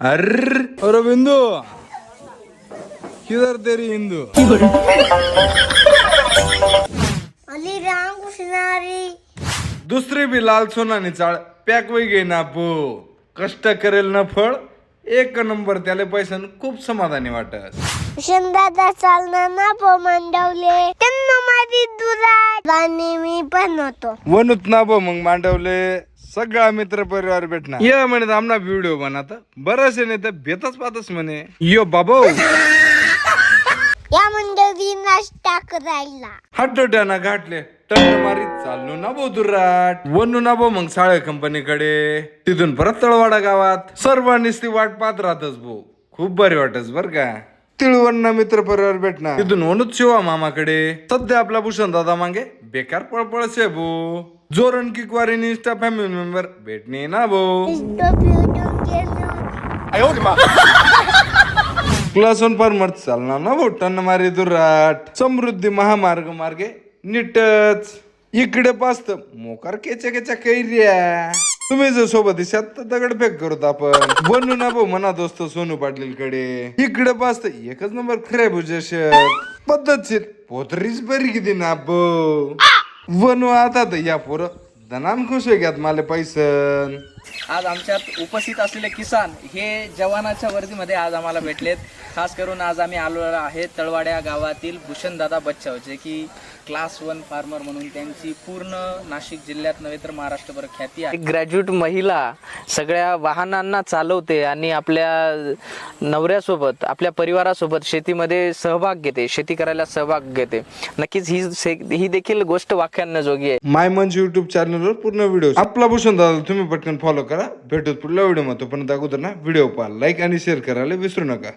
अर्र अरे बिंदु किधर तेरी हिंदू अली राम कृष्णारी दुसरी बी लाल सोनानी चाळ पॅक वै गे ना पो कष्ट करेल ना फळ एक नंबर त्याले पैसा खूप समाधानी वाटत. दादा चालणार ना पो मांडवले त्यांना माझी दुराट आणि मी पण होतो वनुत ना बो मग मांडवले सगळा मित्र परिवार भेटणार या म्हणे आमना व्हिडिओ बनवता बरंच नाही तर बेतच पाहतच म्हणे यो बाबो या मंडळी नाश्ता करायला हट्टोट्याना घाटले टन मारीत चाललो ना बो दुराट वनू ना बो मग साळे कंपनीकडे तिथून परत तळवाडा गावात सर्वांनीच ती वाट पाहत राहतच भो खूप बरे वाटच बर का. तिळवण्णा मित्र परिवार भेटणार तिथून वनुत शिवा मामाकडे सध्या आपला भूषण दादा मागे बेकार पळपळसे भो जोरण की क्वारी इंस्टा फॅमिली मेंबर भेटणे ना भो क्लास वन फार्मर चालणार ना भो टन मारी दुराट समृद्धी महामार्ग मार्गे नीटच इकडे पाचत मोकार केच्या केच्या कैर्या तुम्ही जर सोबत दिसत तर दगडफेक करत आपण बनू ना भाऊ म्हणा दोस्त सोनू पाटील कडे इकडे पाचत एकच नंबर खरे भुजश पद्धतशीर पोतरीच बरी किती ना बो बनू आता तर या पोरं धनान खुश आहे घ्यात मला पैसन. आज आमच्यात उपस्थित असलेले किसान हे जवानाच्या वर्दीमध्ये आज आम्हाला भेटलेत. खास करून आज आम्ही आलो आहे तळवाड्या गावातील भूषणदादा बच्चाव जे की क्लास 1 फार्मर म्हणून त्यांची पूर्ण नाशिक जिल्ह्यात नव्हे तर महाराष्ट्रभर ख्याती आहे. ग्रॅज्युएट महिला सगळ्या वाहनांना चालवते आणि आपल्या नवऱ्यासोबत आपल्या परिवारासोबत शेतीमध्ये सहभाग घेते, शेती करायला सहभाग घेते. नक्कीच ही देखील गोष्ट वाख्यान्नजोगी आहे. माय मंच युट्यूब चॅनलवर पूर्ण व्हिडिओ आपला भूषण दादा तुम्ही पटकन फॉलो करा. भेटूत पुढल्या व्हिडिओ मध्ये. तोपर्यंत अगोदर ना व्हिडिओ पहा, लाईक आणि शेअर करायला विसरू नका.